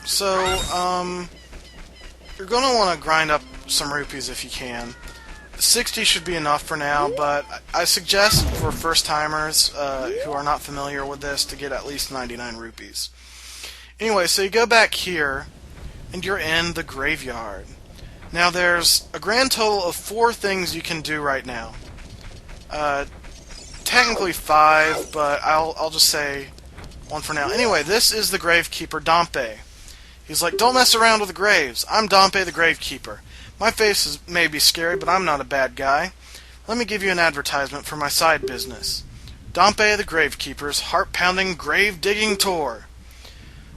So, you're going to want to grind up some rupees if you can. 60 should be enough for now, but I suggest for first-timers who are not familiar with this to get at least 99 rupees. Anyway, so you go back here, and you're in the graveyard. Now there's a grand total of 4 things you can do right now. Technically 5, but I'll just say 1 for now. Anyway, this is the gravekeeper Dampe. He's like, don't mess around with the graves. I'm Dampe the gravekeeper. My face may be scary, but I'm not a bad guy. Let me give you an advertisement for my side business. Dampe the gravekeeper's heart-pounding grave-digging tour.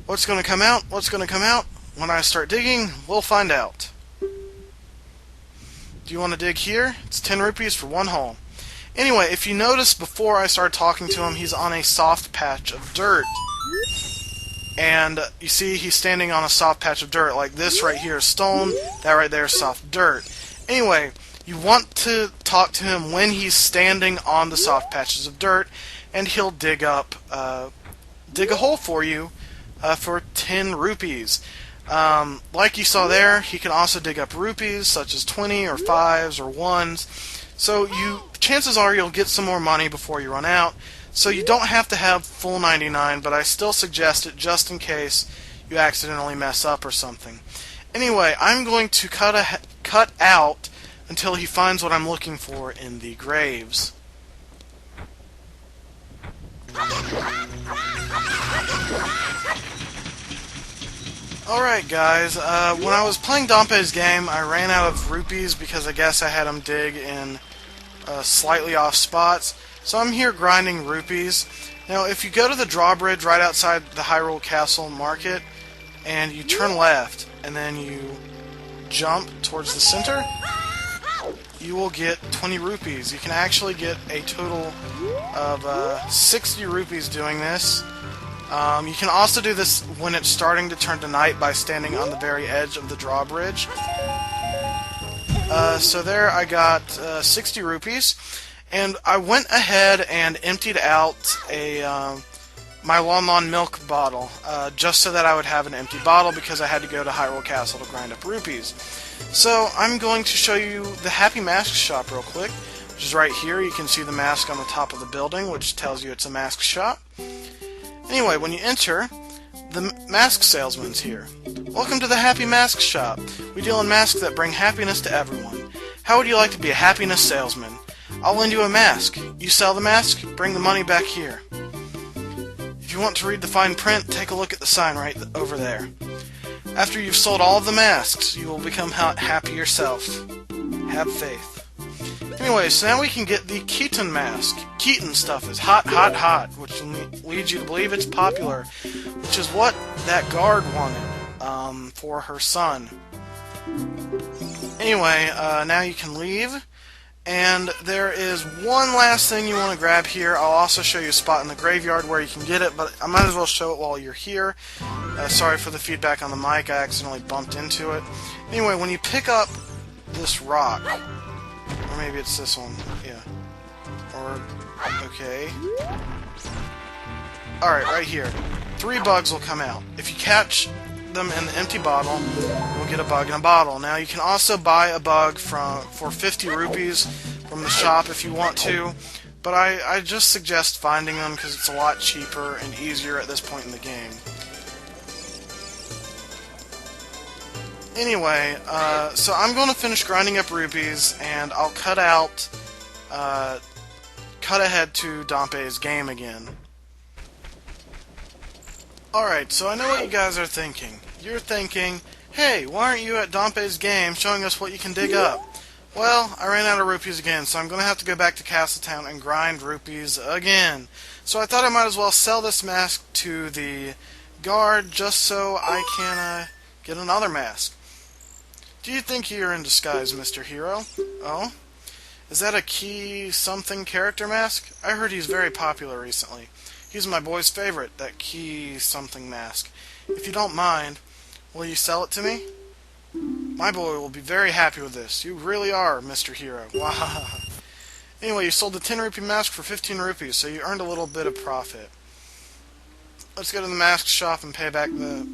What's going to come out? What's going to come out? When I start digging, we'll find out. Do you want to dig here? It's 10 rupees for 1 hole. Anyway, if you notice before I started talking to him, he's on a soft patch of dirt. And you see he's standing on a soft patch of dirt. Like this right here is stone, that right there is soft dirt. Anyway, you want to talk to him when he's standing on the soft patches of dirt, and he'll dig a hole for you for 10 rupees. Like you saw there, he can also dig up rupees, such as 20 or 5s or 1s. So chances are you'll get some more money before you run out. So you don't have to have full 99, but I still suggest it just in case you accidentally mess up or something. Anyway, I'm going to cut out until he finds what I'm looking for in the graves. Alright guys, when I was playing Dampe's game, I ran out of rupees because I guess I had him dig in slightly off spots. So I'm here grinding rupees. Now if you go to the drawbridge right outside the Hyrule Castle Market, and you turn left, and then you jump towards the center, you will get 20 rupees. You can actually get a total of 60 rupees doing this. You can also do this when it's starting to turn to night by standing on the very edge of the drawbridge. So there I got 60 rupees, and I went ahead and emptied out my Lon Lon milk bottle, just so that I would have an empty bottle because I had to go to Hyrule Castle to grind up rupees. So I'm going to show you the Happy Mask shop real quick, which is right here. You can see the mask on the top of the building, which tells you it's a mask shop. Anyway, when you enter, the mask salesman's here. Welcome to the Happy Mask Shop. We deal in masks that bring happiness to everyone. How would you like to be a happiness salesman? I'll lend you a mask. You sell the mask, bring the money back here. If you want to read the fine print, take a look at the sign right over there. After you've sold all of the masks, you will become happy yourself. Have faith. Anyway, so now we can get the Keaton mask. Keaton stuff is hot, hot, hot, which leads you to believe it's popular, which is what that guard wanted for her son. Anyway, now you can leave, and there is one last thing you want to grab here. I'll also show you a spot in the graveyard where you can get it, but I might as well show it while you're here. Sorry for the feedback on the mic, I accidentally bumped into it. Anyway, when you pick up this rock, or maybe it's this one, yeah. Or, okay. Alright, right here. 3 bugs will come out. If you catch them in the empty bottle, you'll get a bug in a bottle. Now, you can also buy a bug for 50 rupees from the shop if you want to, but I just suggest finding them because it's a lot cheaper and easier at this point in the game. Anyway, so I'm going to finish grinding up rupees, and I'll cut ahead to Dampe's game again. Alright, so I know what you guys are thinking. You're thinking, hey, why aren't you at Dampe's game showing us what you can dig up? Well, I ran out of rupees again, so I'm going to have to go back to Castletown and grind rupees again. So I thought I might as well sell this mask to the guard just so I can get another mask. Do you think you're in disguise, Mr. Hero? Oh? Is that a Key something character mask? I heard he's very popular recently. He's my boy's favorite, that Key something mask. If you don't mind, will you sell it to me? My boy will be very happy with this. You really are, Mr. Hero. Wow. Anyway, you sold the 10 rupee mask for 15 rupees, so you earned a little bit of profit. Let's go to the mask shop and pay back the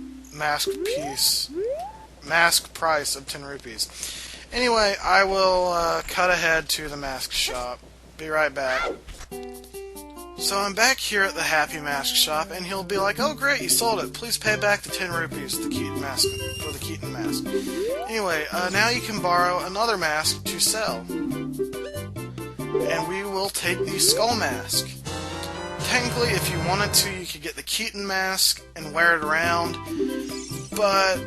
mask price of 10 rupees. Anyway, I will cut ahead to the mask shop. Be right back. So I'm back here at the Happy Mask shop, and he'll be like, "Oh great, you sold it. Please pay back the 10 rupees for the Keaton mask." Anyway, now you can borrow another mask to sell. And we will take the Skull Mask. Technically, if you wanted to, you could get the Keaton mask and wear it around, but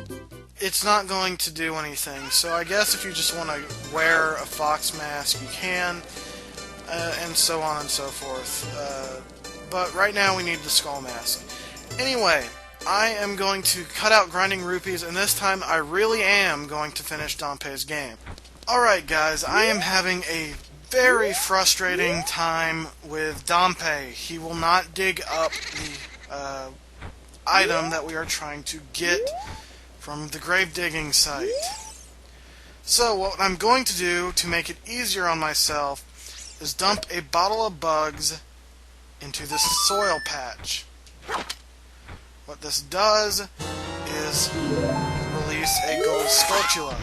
it's not going to do anything. So I guess if you just want to wear a fox mask, you can. And so on and so forth. But right now we need the Skull Mask. Anyway, I am going to cut out grinding rupees, and this time I really am going to finish Dampe's game. Alright guys, I am having a very frustrating time with Dampe. He will not dig up the item that we are trying to get from the grave digging site. So what I'm going to do to make it easier on myself is dump a bottle of bugs into this soil patch. What this does is release a gold Skulltula.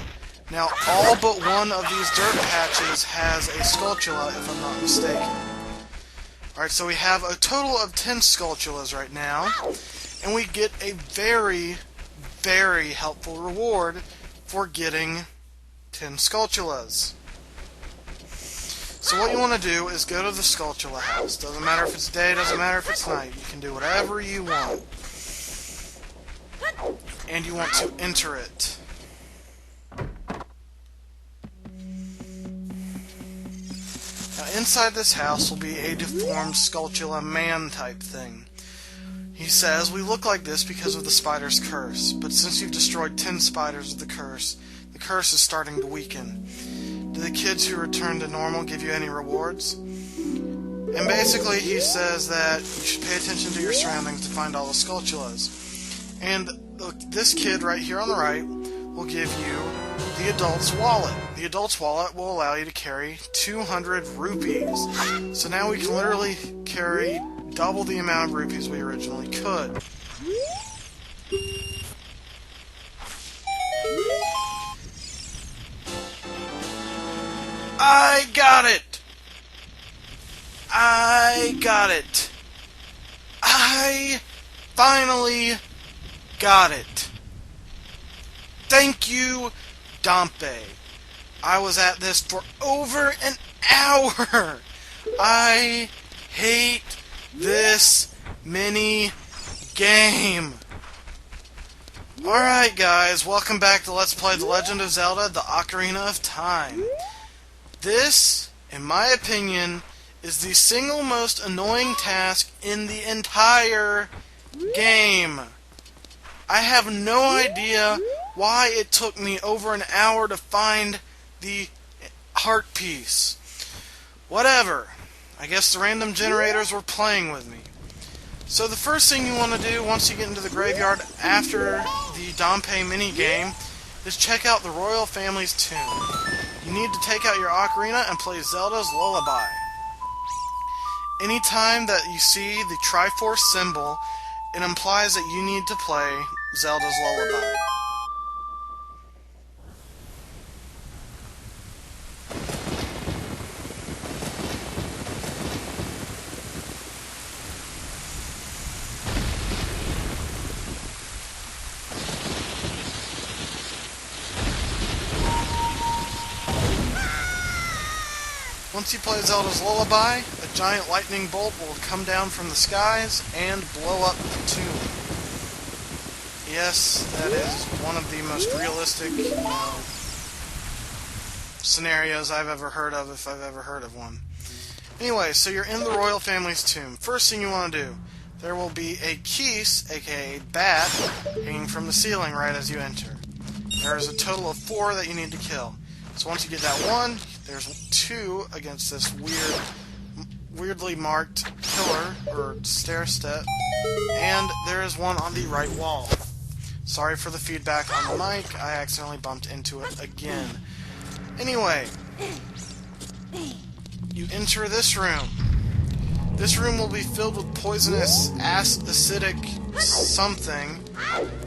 Now, all but one of these dirt patches has a Skulltula, if I'm not mistaken. Alright, so we have a total of 10 Skulltulas right now, and we get a very, very helpful reward for getting 10 Skulltulas. So what you want to do is go to the Skulltula house. Doesn't matter if it's day, doesn't matter if it's night. You can do whatever you want. And you want to enter it. Now inside this house will be a deformed Skulltula man type thing. He says, "We look like this because of the spider's curse, but since you've destroyed 10 spiders of the curse is starting to weaken. Do the kids who return to normal give you any rewards?" And basically he says that you should pay attention to your surroundings to find all the Skulltulas. And this kid right here on the right will give you the adult's wallet. The adult's wallet will allow you to carry 200 rupees. So now we can literally carry double the amount of rupees we originally could. I got it! I got it! I finally got it! Thank you, Dampe. I was at this for over an hour! I hate this mini game. Alright guys, welcome back to Let's Play The Legend of Zelda, the Ocarina of Time. This, in my opinion, is the single most annoying task in the entire game. I have no idea why it took me over an hour to find the heart piece. Whatever. I guess the random generators were playing with me. So the first thing you want to do once you get into the graveyard after the Dampe minigame is check out the royal family's tomb. You need to take out your ocarina and play Zelda's Lullaby. Anytime that you see the Triforce symbol, it implies that you need to play Zelda's Lullaby. Once you play Zelda's Lullaby, a giant lightning bolt will come down from the skies and blow up the tomb. Yes, that is one of the most realistic, scenarios I've ever heard of, if I've ever heard of one. Anyway, so you're in the royal family's tomb. First thing you want to do, there will be a keys, aka bat, hanging from the ceiling right as you enter. There is a total of 4 that you need to kill. So once you get that one, there's 2 against this weirdly marked pillar, or stair step, and there is 1 on the right wall. Sorry for the feedback on the mic, I accidentally bumped into it again. Anyway, you enter this room. This room will be filled with poisonous, acidic something,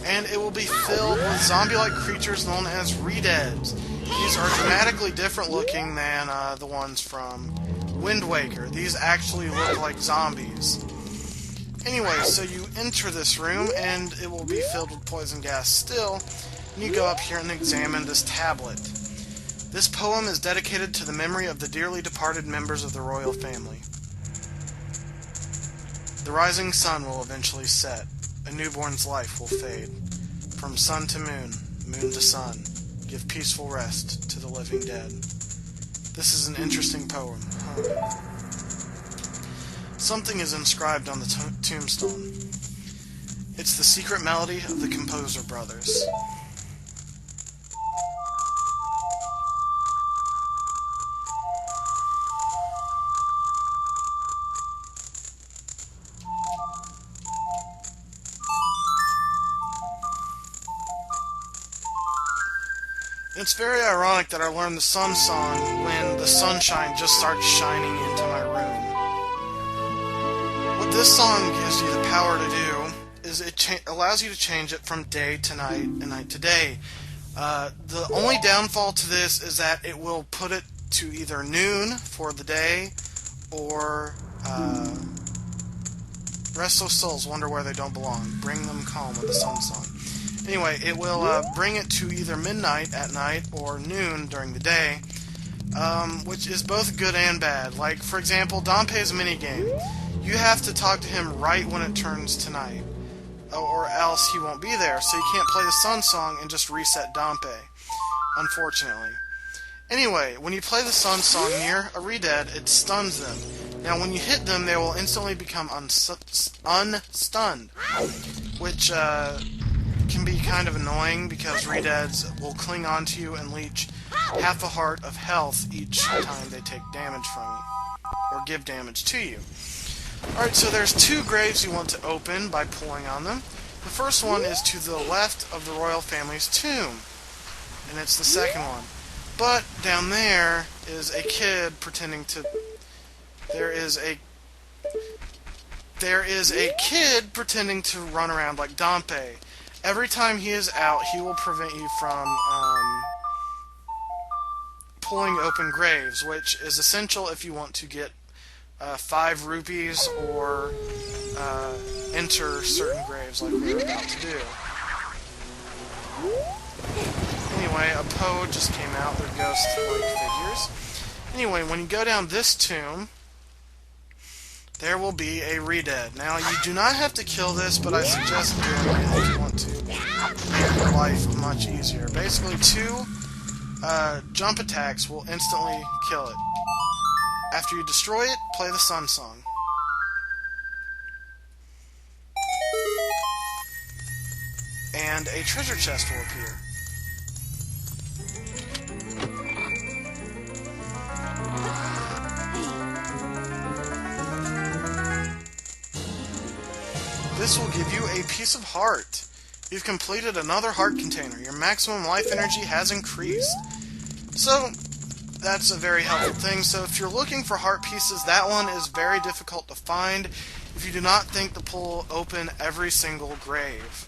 and it will be filled with zombie-like creatures known as Redeads. These are dramatically different looking than the ones from Wind Waker. These actually look like zombies. Anyway, so you enter this room, and it will be filled with poison gas still, and you go up here and examine this tablet. This poem is dedicated to the memory of the dearly departed members of the royal family. The rising sun will eventually set. A newborn's life will fade. From sun to moon, moon to sun, give peaceful rest to the living dead. This is an interesting poem. Something is inscribed on the tombstone. It's the secret melody of the Composer Brothers. It's very ironic that I learned the Sun Song when the sunshine just started shining into my room. What this song gives you the power to do is it allows you to change it from day to night and night to day. The only downfall to this is that it will put it to either noon for the day or Restless Souls Wonder Where They Don't Belong. Bring them calm with the Sun Song. Anyway, it will bring it to either midnight at night or noon during the day, which is both good and bad. Like, for example, Dampe's minigame. You have to talk to him right when it turns to night, or else he won't be there, so you can't play the Sun Song and just reset Dampe, unfortunately. Anyway, when you play the Sun Song near a Redead, it stuns them. Now, when you hit them, they will instantly become unstunned, which can be kind of annoying because Redeads will cling onto you and leech half a heart of health each time they take damage from you, or give damage to you. Alright, so there's two graves you want to open by pulling on them. The first one is to the left of the royal family's tomb, and it's the second one. But down there is a kid pretending to... There is a kid pretending to run around like Dampe. Every time he is out, he will prevent you from pulling open graves, which is essential if you want to get 5 rupees or enter certain graves like we're about to do. Anyway, a Poe just came out. They're ghost-like figures. Anyway, when you go down this tomb, there will be a Redead. Now, you do not have to kill this, but I suggest doing it if you want to make your life much easier. Basically, 2 jump attacks will instantly kill it. After you destroy it, play the Sun Song. And a treasure chest will appear. This will give you a piece of heart. You've completed another heart container. Your maximum life energy has increased. So, that's a very helpful thing. So if you're looking for heart pieces, that one is very difficult to find if you do not think to pull open every single grave.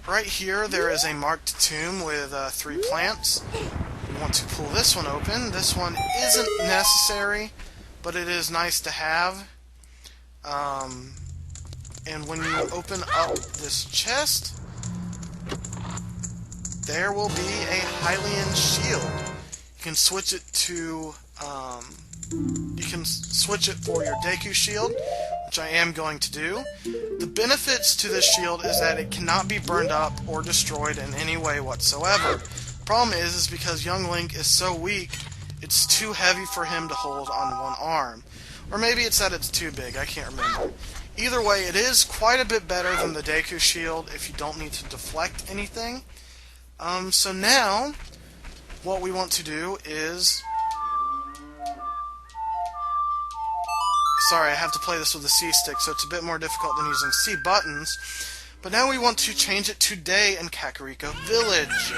Right here, there is a marked tomb with 3 plants. You want to pull this one open. This one isn't necessary, but it is nice to have. And when you open up this chest, there will be a Hylian shield. You can switch it to, you can switch it for your Deku shield, which I am going to do. The benefits to this shield is that it cannot be burned up or destroyed in any way whatsoever. The problem is because young Link is so weak, it's too heavy for him to hold on one arm. Or maybe it's that it's too big, I can't remember. Either way, it is quite a bit better than the Deku shield if you don't need to deflect anything. So now, what we want to do is... Sorry, I have to play this with the C stick, so it's a bit more difficult than using C buttons. But now we want to change it to day in Kakariko Village.